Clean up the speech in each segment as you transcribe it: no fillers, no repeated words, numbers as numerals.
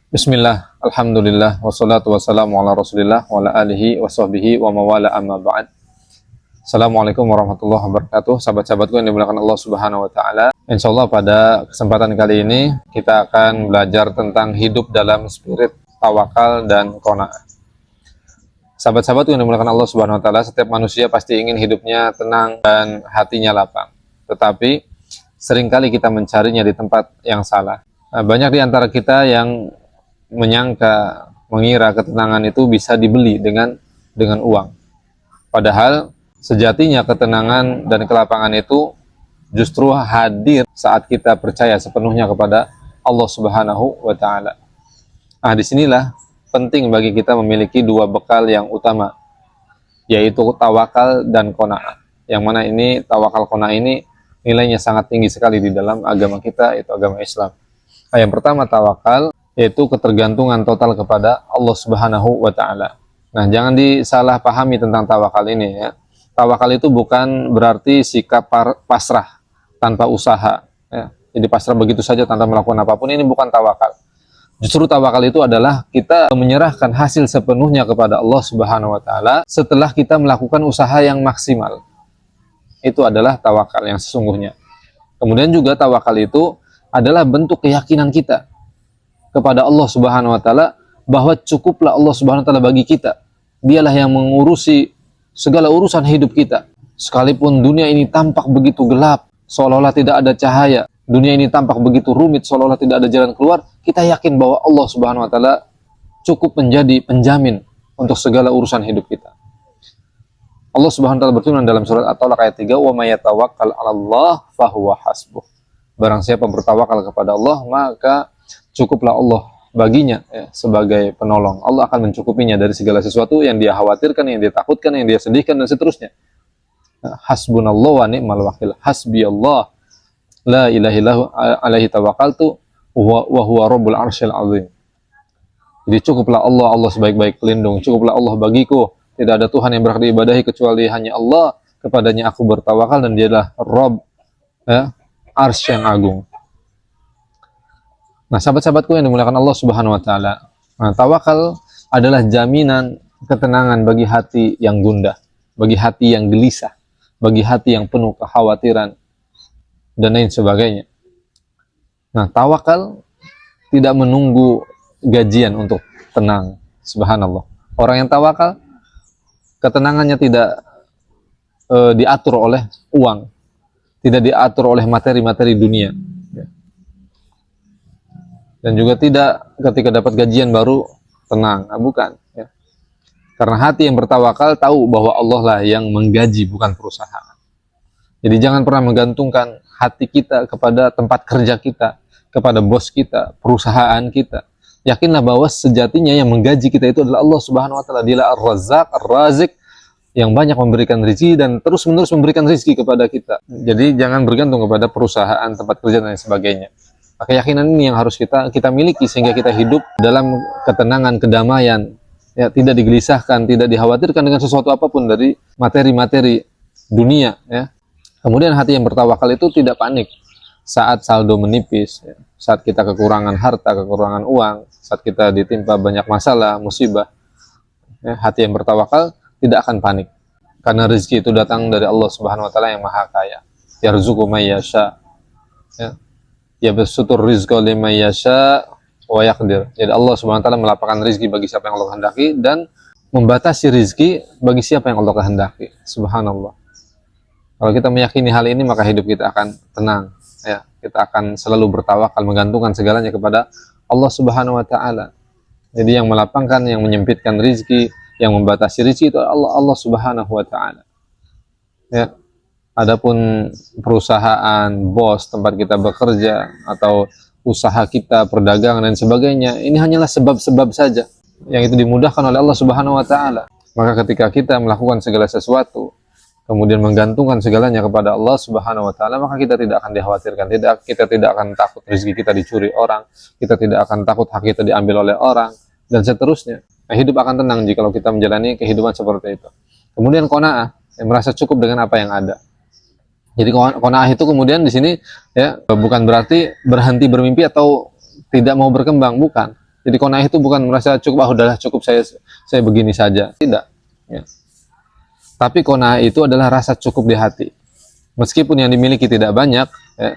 Bismillah, alhamdulillah, wassalatu wassalamu ala rasulillah, wa ala alihi wa sahbihi wa mawala amma ba'd. Assalamualaikum warahmatullahi wabarakatuh. Sahabat-sahabatku yang dimuliakan Allah subhanahu wa ta'ala, insyaallah pada kesempatan kali ini kita akan belajar tentang hidup dalam spirit tawakal dan qanaah. Sahabat-sahabatku yang dimuliakan Allah subhanahu wa ta'ala, setiap manusia pasti ingin hidupnya tenang dan hatinya lapang. Tetapi seringkali kita mencarinya di tempat yang salah. Banyak di antara kita yang mengira ketenangan itu bisa dibeli dengan uang. Padahal sejatinya ketenangan dan kelapangan itu justru hadir saat kita percaya sepenuhnya kepada Allah Subhanahu wa taala. Nah, disinilah penting bagi kita memiliki dua bekal yang utama, yaitu tawakal dan qanaah. Yang mana ini tawakal qanaah ini nilainya sangat tinggi sekali di dalam agama kita, yaitu agama Islam. Nah, yang pertama tawakal, yaitu ketergantungan total kepada Allah Subhanahu wa taala. Nah, jangan disalahpahami tentang tawakal ini ya. Tawakal itu bukan berarti sikap pasrah tanpa usaha ya. Jadi pasrah begitu saja tanpa melakukan apapun, ini bukan tawakal. Justru tawakal itu adalah kita menyerahkan hasil sepenuhnya kepada Allah Subhanahu wa taala setelah kita melakukan usaha yang maksimal. Itu adalah tawakal yang sesungguhnya. Kemudian juga tawakal itu adalah bentuk keyakinan kita kepada Allah Subhanahu wa taala bahwa cukuplah Allah Subhanahu wa taala bagi kita. Dialah yang mengurusi segala urusan hidup kita. Sekalipun dunia ini tampak begitu gelap, seolah-olah tidak ada cahaya, dunia ini tampak begitu rumit, seolah-olah tidak ada jalan keluar, kita yakin bahwa Allah Subhanahu wa taala cukup menjadi penjamin untuk segala urusan hidup kita. Allah Subhanahu wa taala berfirman dalam surat At-Talaq ayat 3, "Wa may yatawakkal 'alallah fahuwa hasbuh." Barang siapa bertawakal kepada Allah, maka cukuplah Allah baginya ya, sebagai penolong. Allah akan mencukupinya dari segala sesuatu yang dia khawatirkan, yang dia takutkan, yang dia sedihkan, dan seterusnya. Hasbunallah wa ni'mal wakil. Hasbiyallah la ilaha illallah alaihi tawakkaltu wa huwa rabbul arsyil azim. Jadi cukuplah Allah, Allah sebaik-baik pelindung. Cukuplah Allah bagiku. Tidak ada Tuhan yang berhak diibadahi kecuali hanya Allah. Kepadanya aku bertawakal dan dialah Rabb ya, arsy yang agung. Nah, sahabat-sahabatku yang dimuliakan Allah Subhanahu wa taala, nah, tawakal adalah jaminan ketenangan bagi hati yang gundah, bagi hati yang gelisah, bagi hati yang penuh kekhawatiran dan lain sebagainya. Nah, tawakal tidak menunggu gajian untuk tenang. Subhanallah. Orang yang tawakal, ketenangannya tidak diatur oleh uang, tidak diatur oleh materi-materi dunia. Dan juga tidak ketika dapat gajian baru tenang, bukan ya. Karena hati yang bertawakal tahu bahwa Allah lah yang menggaji, bukan perusahaan. Jadi jangan pernah menggantungkan hati kita kepada tempat kerja kita, kepada bos kita, perusahaan kita. Yakinlah bahwa sejatinya yang menggaji kita itu adalah Allah Subhanahu wa taala. Dialah Ar-Razzaq, Ar-Razik, yang banyak memberikan rezeki dan terus-menerus memberikan rezeki kepada kita. Jadi jangan bergantung kepada perusahaan, tempat kerja dan sebagainya. Keyakinan ini yang harus kita miliki sehingga kita hidup dalam ketenangan, kedamaian, ya, tidak digelisahkan, tidak dikhawatirkan dengan sesuatu apapun dari materi-materi dunia. Ya. Kemudian hati yang bertawakal itu tidak panik saat saldo menipis, ya, saat kita kekurangan harta, kekurangan uang, saat kita ditimpa banyak masalah, musibah. Ya, hati yang bertawakal tidak akan panik karena rezeki itu datang dari Allah Subhanahu wa taala yang Maha Kaya. Yarzuqu may yasha. Ya. Ya basutur rizqa liman yasha wa yaqdir. Jadi Allah Subhanahu wa taala melapangkan rezeki bagi siapa yang Allah kehendaki dan membatasi rezeki bagi siapa yang Allah kehendaki. Subhanallah. Kalau kita meyakini hal ini, maka hidup kita akan tenang ya. Kita akan selalu bertawakal, menggantungkan segalanya kepada Allah Subhanahu wa taala. Jadi yang melapangkan, yang menyempitkan rezeki, yang membatasi rezeki itu Allah Subhanahu wa taala. Ya. Adapun perusahaan, bos, tempat kita bekerja, atau usaha kita, perdagangan dan sebagainya, ini hanyalah sebab-sebab saja yang itu dimudahkan oleh Allah Subhanahu wa taala. Maka ketika kita melakukan segala sesuatu, kemudian menggantungkan segalanya kepada Allah Subhanahu wa taala, maka kita tidak akan dikhawatirkan, kita tidak akan takut rezeki kita dicuri orang, kita tidak akan takut hak kita diambil oleh orang, dan seterusnya. Nah, hidup akan tenang jika kita menjalani kehidupan seperti itu. Kemudian qanaah, merasa cukup dengan apa yang ada. Jadi qanaah itu kemudian di sini ya bukan berarti berhenti bermimpi atau tidak mau berkembang, bukan. Jadi qanaah itu bukan merasa cukup, ah udahlah cukup saya begini saja. Tidak. Ya. Tapi qanaah itu adalah rasa cukup di hati. Meskipun yang dimiliki tidak banyak, ya,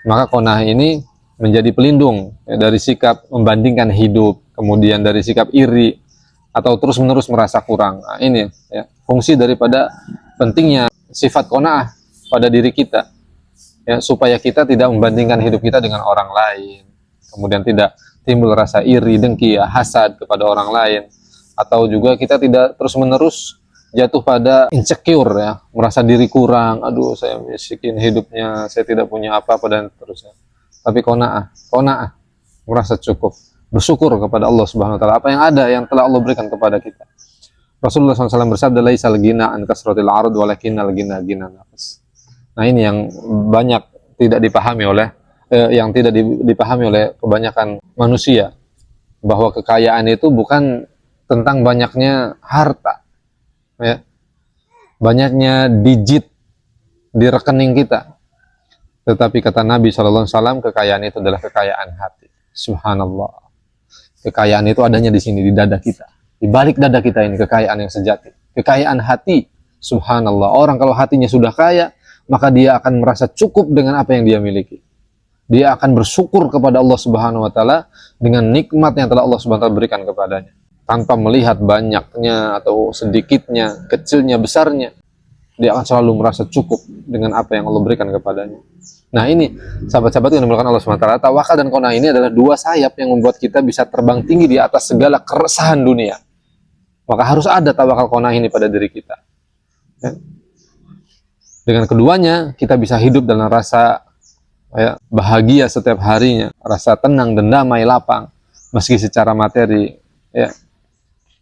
maka qanaah ini menjadi pelindung ya, dari sikap membandingkan hidup, kemudian dari sikap iri atau terus-menerus merasa kurang. Nah, ini ya, fungsi daripada pentingnya sifat qanaah pada diri kita. Ya, supaya kita tidak membandingkan hidup kita dengan orang lain. Kemudian tidak timbul rasa iri, dengki, ya, hasad kepada orang lain. Atau juga kita tidak terus-menerus jatuh pada insecure ya, merasa diri kurang, aduh saya miskin hidupnya, saya tidak punya apa-apa dan seterusnya. Tapi qanaah, merasa cukup, bersyukur kepada Allah Subhanahu wa taala apa yang ada yang telah Allah berikan kepada kita. Rasulullah SAW bersabda, laisal ghina an kasratil ard walakinnal ghina ghina nafs. Nah, ini yang banyak tidak dipahami oleh dipahami oleh kebanyakan manusia, bahwa kekayaan itu bukan tentang banyaknya harta. Ya, banyaknya digit di rekening kita, tetapi kata Nabi SAW, kekayaan itu adalah kekayaan hati. Subhanallah, kekayaan itu adanya di sini, di dada kita, di balik dada kita ini kekayaan yang sejati, kekayaan hati. Subhanallah, orang kalau hatinya sudah kaya, maka dia akan merasa cukup dengan apa yang dia miliki. Dia akan bersyukur kepada Allah Subhanahu wa taala dengan nikmat yang telah Allah Subhanahu wa taala berikan kepadanya, tanpa melihat banyaknya atau sedikitnya, kecilnya, besarnya. Dia akan selalu merasa cukup dengan apa yang Allah berikan kepadanya. Nah, ini sahabat-sahabat yang dimulakan Allah SWT, tawakal dan qanaah ini adalah dua sayap yang membuat kita bisa terbang tinggi di atas segala keresahan dunia. Maka harus ada tawakal qanaah ini pada diri kita. Ya. Dengan keduanya kita bisa hidup dalam rasa ya, bahagia setiap harinya, rasa tenang dan damai, lapang, meski secara materi ya,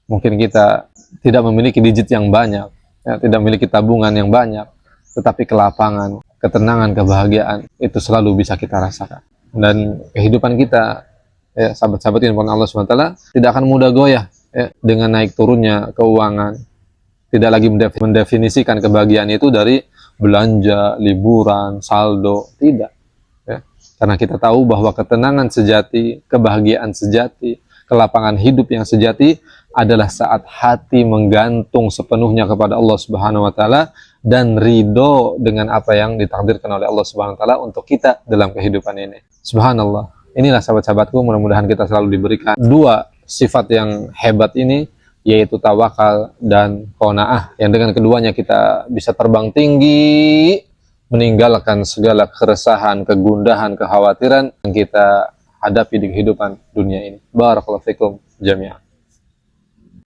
mungkin kita tidak memiliki digit yang banyak, ya, tidak memiliki tabungan yang banyak, tetapi kelapangan, ketenangan, kebahagiaan itu selalu bisa kita rasakan. Dan kehidupan kita, ya, sahabat-sahabat yang Allah SWT, tidak akan mudah goyah ya, dengan naik turunnya keuangan. Tidak lagi mendefinisikan kebahagiaan itu dari belanja, liburan, saldo, tidak. Ya. Karena kita tahu bahwa ketenangan sejati, kebahagiaan sejati, kelapangan hidup yang sejati adalah saat hati menggantung sepenuhnya kepada Allah Subhanahu wa taala dan ridho dengan apa yang ditakdirkan oleh Allah Subhanahu wa taala untuk kita dalam kehidupan ini. Subhanallah. Inilah sahabat-sahabatku, mudah-mudahan kita selalu diberikan dua sifat yang hebat ini, yaitu tawakal dan qanaah, yang dengan keduanya kita bisa terbang tinggi, meninggalkan segala keresahan, kegundahan, kekhawatiran yang kita hadapi di kehidupan dunia ini. Barakallahu fikum jami'an.